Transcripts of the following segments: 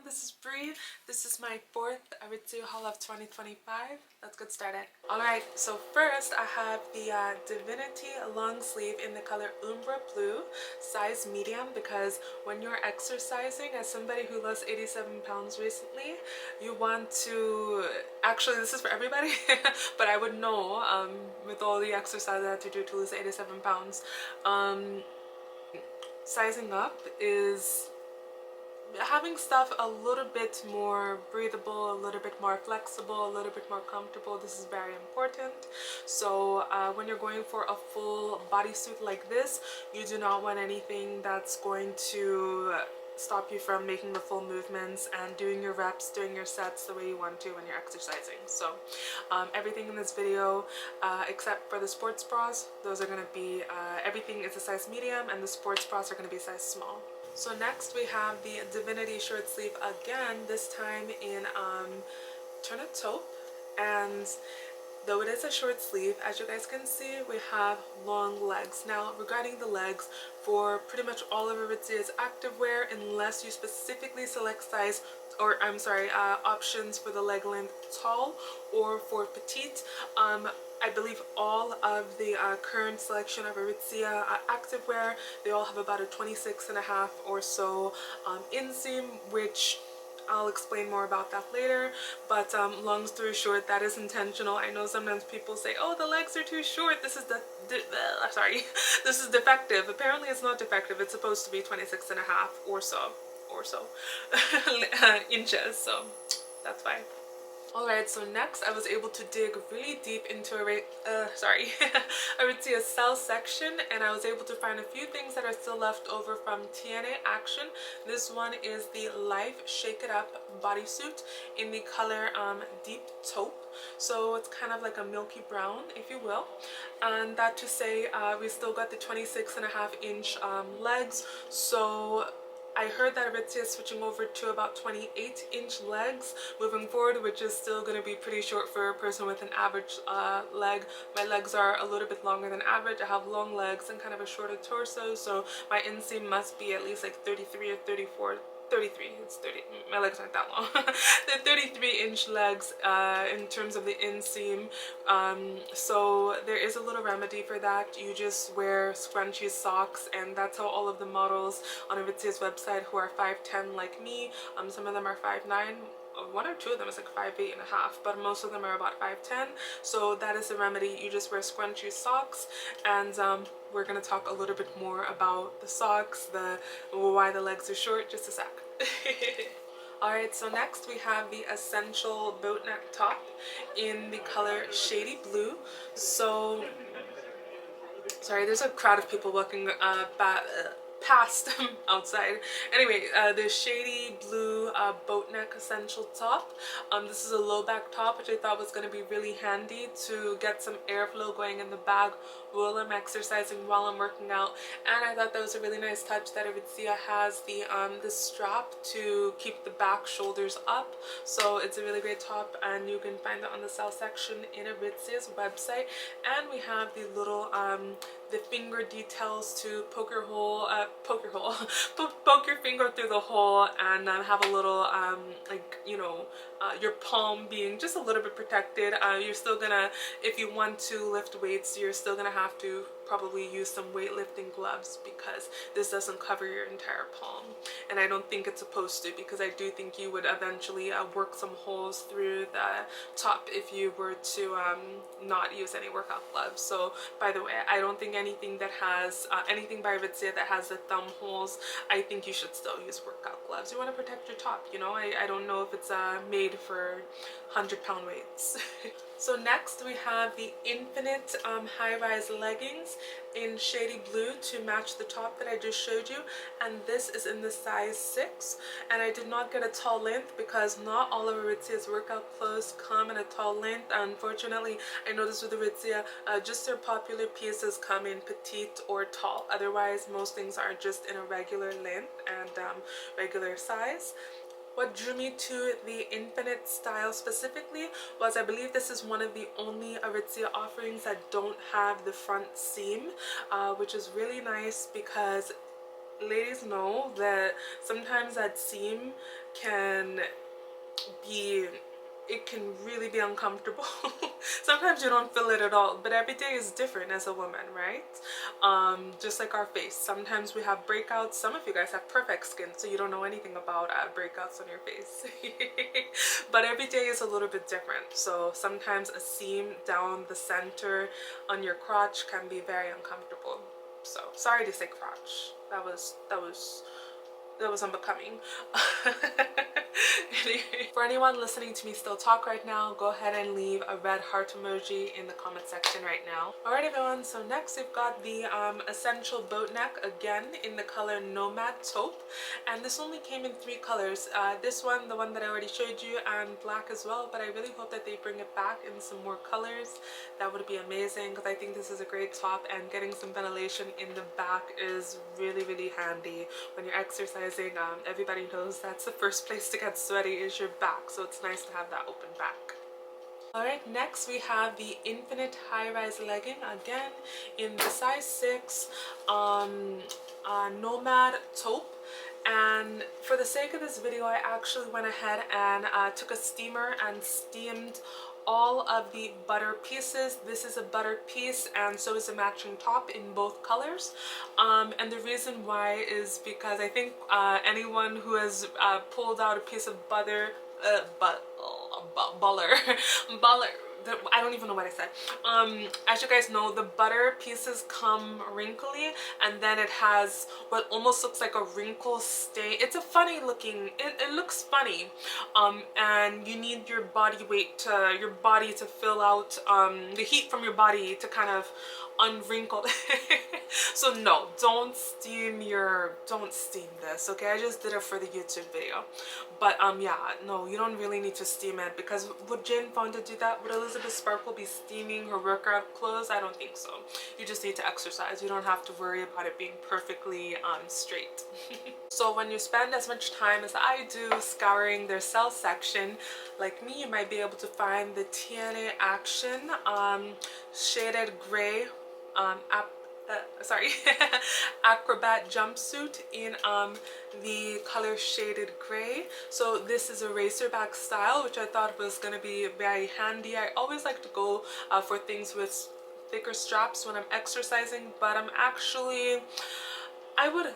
this is Bree. This is my fourth Aritzia haul of 2025. Let's get started. Alright, so first I have the Divinity long sleeve in the color Umbra blue, size medium, because when you're exercising, as somebody who lost 87 pounds recently, you want to, actually this is for everybody, but I would know with all the exercise I had to do to lose 87 pounds, sizing up is having stuff a little bit more breathable, a little bit more flexible, a little bit more comfortable. This is very important. So when you're going for a full bodysuit like this, you do not want anything that's going to stop you from making the full movements and doing your reps, doing your sets the way you want to when you're exercising. So everything in this video except for the sports bras, those are going to be everything is a size medium, and the sports bras are going to be size small. So next we have the Divinity short sleeve again, this time in Taupe, and though it is a short sleeve, as you guys can see, we have long legs. Now regarding the legs, for pretty much all of Aritzia's activewear, unless you specifically select size, or I'm sorry, options for the leg length tall or for petite, I believe all of the current selection of Aritzia activewear, they all have about a 26.5 or so inseam, which I'll explain more about that later. But long story short, that is intentional. I know sometimes people say, oh, the legs are too short, this is sorry, this is defective. Apparently it's not defective, it's supposed to be 26.5 or so inches, so that's fine. Alright, so next I was able to dig really deep into Aritzia's cell section, and I was able to find a few things that are still left over from TnAction. This one is the Life Shake It Up bodysuit in the color Deep Taupe. So it's kind of like a milky brown, if you will. And that to say, we still got the 26.5-inch legs. So I heard that Aritzia is switching over to about 28-inch legs moving forward, which is still going to be pretty short for a person with an average leg. My legs are a little bit longer than average. I have long legs and kind of a shorter torso, so my inseam must be at least like 33 or 34. 33, it's 30, my legs aren't that long. The 33-inch legs in terms of the inseam, so there is a little remedy for that. You just wear scrunchy socks, and that's how all of the models on Aritzia's website who are 5'10" like me, some of them are 5'9", one or two of them is like 5'8.5", but most of them are about 5'10", so that is the remedy. You just wear scrunchy socks, and we're gonna talk a little bit more about the socks, why the legs are short, just a sec. Alright, so next we have the Essential boat neck top in the color Shady blue. So sorry, there's a crowd of people walking past outside. Anyway, the Shady blue boat neck essential top. This is a low back top, which I thought was going to be really handy to get some airflow going in the bag while I'm exercising, while I'm working out. And I thought that was a really nice touch that Aritzia has the strap to keep the back shoulders up. So it's a really great top, and you can find it on the sale section in Aritzia's website. And we have the little the finger details to poke your finger through the hole, and have a little like, you know, your palm being just a little bit protected. You're still gonna, if you want to lift weights, you're still gonna have to probably use some weightlifting gloves, because this doesn't cover your entire palm, and I don't think it's supposed to, because I do think you would eventually work some holes through the top if you were to not use any workout gloves. So by the way, I don't think anything that has anything by Aritzia that has the thumb holes, I think you should still use workout gloves. You want to protect your top, you know. I don't know if it's made for 100-pound weights. So next we have the Infinite high-rise leggings in Shady blue to match the top that I just showed you, and this is in the size 6. And I did not get a tall length because not all of Aritzia's workout clothes come in a tall length. Unfortunately, I noticed with Aritzia, just their popular pieces come in petite or tall. Otherwise, most things are just in a regular length and regular size. What drew me to the Infinite style specifically was, I believe this is one of the only Aritzia offerings that don't have the front seam, which is really nice, because ladies know that sometimes that seam can be, it can really be uncomfortable. Sometimes you don't feel it at all, but every day is different as a woman, right? Just like our face, sometimes we have breakouts. Some of you guys have perfect skin, so you don't know anything about breakouts on your face. But every day is a little bit different, so sometimes a seam down the center on your crotch can be very uncomfortable. So sorry to say crotch, that was unbecoming. For anyone listening to me still talk right now, go ahead and leave a red heart emoji in the comment section right now. Alright everyone, so next we've got the essential boat neck, again in the color Nomad Taupe, and this only came in 3 colors. This one, the one that I already showed you, and black as well, but I really hope that they bring it back in some more colors. That would be amazing, because I think this is a great top, and getting some ventilation in the back is really, really handy when you're exercising. Everybody knows that's the first place to get sweaty is your back, so it's nice to have that open back. Alright, next we have the Infinite high-rise legging, again in the size 6, Nomad Taupe. And for the sake of this video, I actually went ahead and took a steamer and steamed all of the butter pieces. This is a butter piece, and so is a matching top in both colors. And the reason why is because I think anyone who has pulled out a piece of butter, I don't even know what I said. As you guys know, the butter pieces come wrinkly, and then it has what almost looks like a wrinkle stain. It's a funny looking, it looks funny, and you need your body weight to, your body to fill out the heat from your body to kind of unwrinkle. So no, don't steam this, okay? I just did it for the YouTube video. But yeah, no, you don't really need to steam it, because would Jane Fonda do that? Would Elizabeth Sparkle be steaming her workout clothes? I don't think so. You just need to exercise. You don't have to worry about it being perfectly straight. So when you spend as much time as I do scouring their sale section, like me, you might be able to find the TnAction shaded gray Acrobat jumpsuit in the color shaded gray. So this is a racerback style, which I thought was going to be very handy. I always like to go for things with thicker straps when I'm exercising, but I'm actually, I would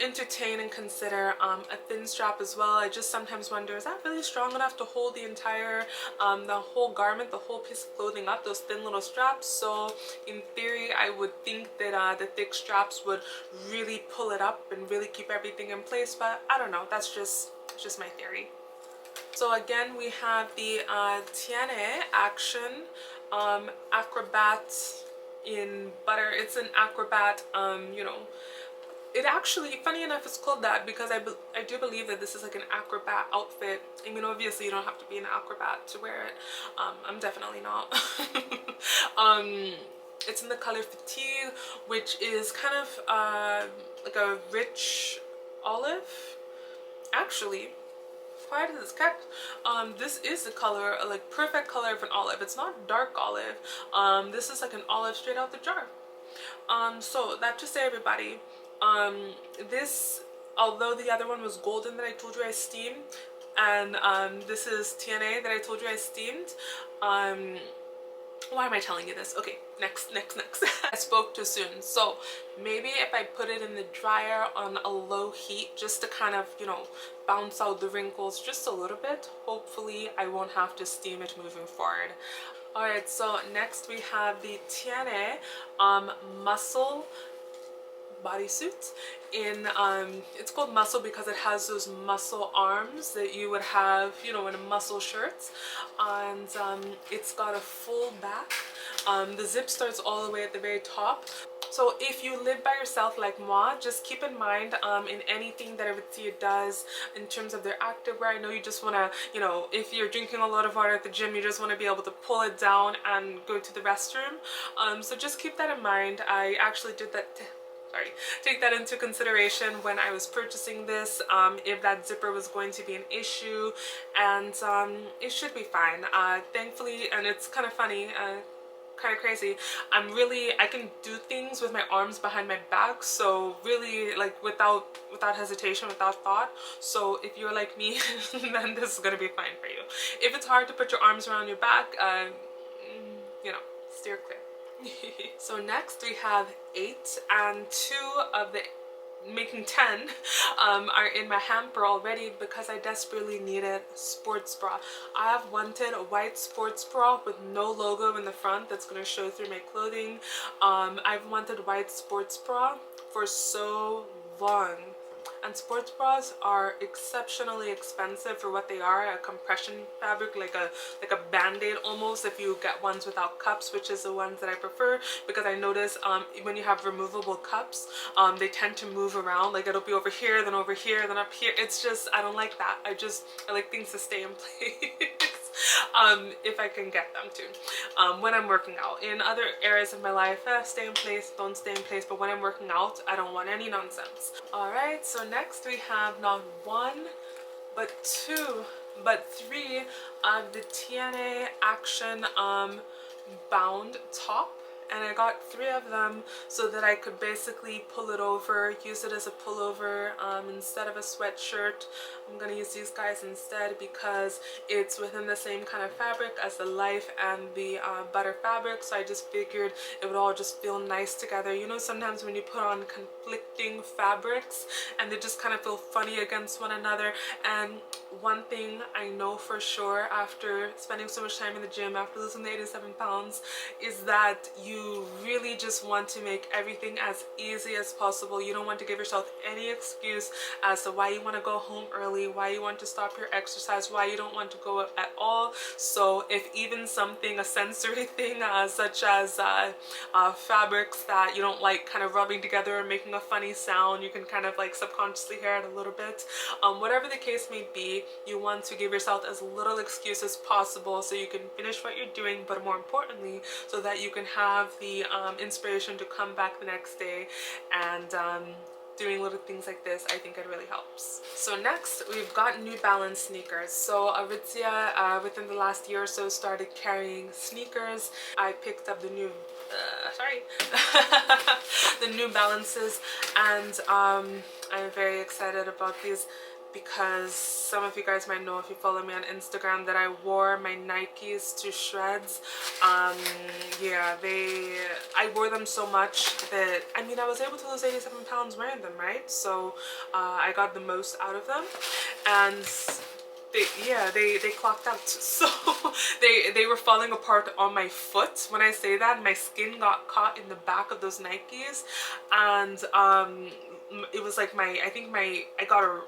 entertain and consider a thin strap as well. I just sometimes wonder, is that really strong enough to hold the entire, the whole garment, the whole piece of clothing up, those thin little straps? So in theory, I would think that the thick straps would really pull it up and really keep everything in place, but I don't know, that's just my theory. So again, we have the TnAction Acrobat in butter. It's an Acrobat, you know, it actually, funny enough, it's called that because I do believe that this is like an acrobat outfit. I mean, obviously you don't have to be an acrobat to wear it. I'm definitely not. It's in the color Fatigue, which is kind of like a rich olive. Actually, quiet as it's kept, this is the color, like perfect color of an olive. It's not dark olive. This is like an olive straight out the jar. So that to say, everybody, this, although the other one was golden that I told you I steamed, and this is TNA that I told you I steamed, why am I telling you this? Okay, next. I spoke too soon. So maybe if I put it in the dryer on a low heat just to kind of, you know, bounce out the wrinkles just a little bit, hopefully I won't have to steam it moving forward. Alright, so next we have the TNA Muscle bodysuit in it's called muscle because it has those muscle arms that you would have, you know, in a muscle shirt, and it's got a full back. The zip starts all the way at the very top. So if you live by yourself like moi, just keep in mind in anything that Aritzia does in terms of their activewear, I know you just want to, you know, if you're drinking a lot of water at the gym, you just want to be able to pull it down and go to the restroom. So just keep that in mind. I actually did that, take that into consideration when I was purchasing this, if that zipper was going to be an issue, and it should be fine, thankfully. And it's kind of funny, kind of crazy. I can do things with my arms behind my back, so really like without hesitation, without thought. So if you're like me, then this is gonna be fine for you. If it's hard to put your arms around your back, you know, steer clear. So next we have 8, and 2 of the making 10 are in my hamper already because I desperately needed sports bra. I have wanted a white sports bra with no logo in the front that's going to show through my clothing. I've wanted white sports bra for so long. And sports bras are exceptionally expensive for what they are. A compression fabric, like a band-aid almost, if you get ones without cups, which is the ones that I prefer, because I notice when you have removable cups, they tend to move around. Like it'll be over here, then up here. It's just, I don't like that. I like things to stay in place. If I can get them to. When I'm working out. In other areas of my life, stay in place, don't stay in place, but when I'm working out, I don't want any nonsense. Alright, so next we have not 1, but 2, but 3 of the TnAction bound top. And I got 3 of them so that I could basically pull it over, use it as a pullover instead of a sweatshirt. I'm gonna use these guys instead because it's within the same kind of fabric as the Life and the Butter fabric, so I just figured it would all just feel nice together. You know, sometimes when you put on conflicting fabrics and they just kind of feel funny against one another. And one thing I know for sure after spending so much time in the gym, after losing the 87 pounds, is that you really just want to make everything as easy as possible. You don't want to give yourself any excuse as to why you want to go home early, why you want to stop your exercise, why you don't want to go at all. So if even something, a sensory thing such as fabrics that you don't like kind of rubbing together or making a funny sound, you can kind of like subconsciously hear it a little bit. Whatever the case may be, you want to give yourself as little excuse as possible so you can finish what you're doing, but more importantly, so that you can have the inspiration to come back the next day. And doing little things like this, I think it really helps. So next, we've got New Balance sneakers. So Aritzia, within the last year or so, started carrying sneakers. I picked up the new the New Balances, and I'm very excited about these because some of you guys might know, if you follow me on Instagram, that I wore my Nikes to shreds. Yeah, I wore them so much that, I mean, I was able to lose 87 pounds wearing them, right? So I got the most out of them, and they clocked out. So they were falling apart on my foot. When I say that, my skin got caught in the back of those Nikes, and it was like I got a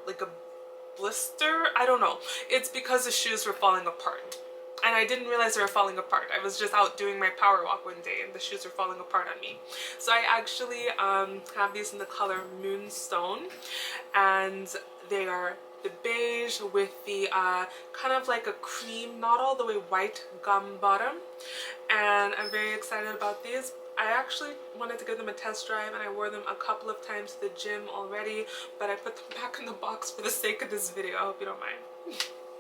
blister. I don't know. It's because the shoes were falling apart. And I didn't realize they were falling apart. I was just out doing my power walk one day and the shoes were falling apart on me. So I actually have these in the color Moonstone, and they are the beige with the kind of like a cream, not all the way white gum bottom. And I'm very excited about these. I actually wanted to give them a test drive, and I wore them a couple of times to the gym already, but I put them back in the box for the sake of this video. I hope you don't mind.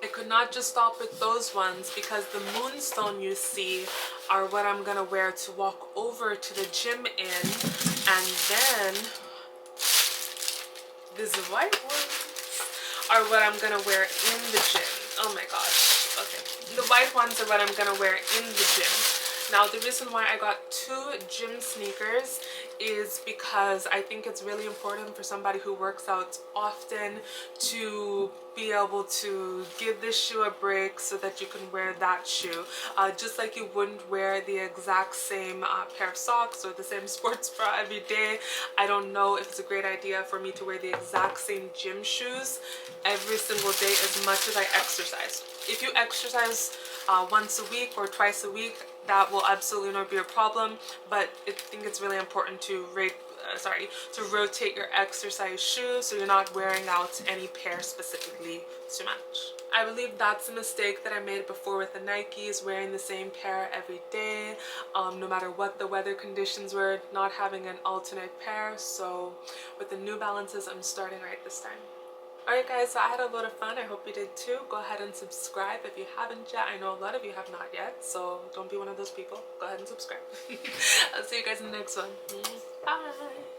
I could not just stop with those ones because the Moonstone you see are what I'm gonna wear to walk over to the gym in, and then these white ones are what I'm gonna wear in the gym. Oh my gosh. Okay. The white ones are what I'm gonna wear in the gym. Now, the reason why I got 2 gym sneakers is because I think it's really important for somebody who works out often to be able to give this shoe a break so that you can wear that shoe. Just like you wouldn't wear the exact same pair of socks or the same sports bra every day, I don't know if it's a great idea for me to wear the exact same gym shoes every single day as much as I exercise. If you exercise once a week or twice a week, that will absolutely not be a problem, but I think it's really important to rotate your exercise shoes so you're not wearing out any pair specifically too much. I believe that's a mistake that I made before with the Nikes, wearing the same pair every day, no matter what the weather conditions were, not having an alternate pair. So with the New Balances, I'm starting right this time. Alright guys, so I had a lot of fun. I hope you did too. Go ahead and subscribe if you haven't yet. I know a lot of you have not yet, so don't be one of those people. Go ahead and subscribe. I'll see you guys in the next one. Bye!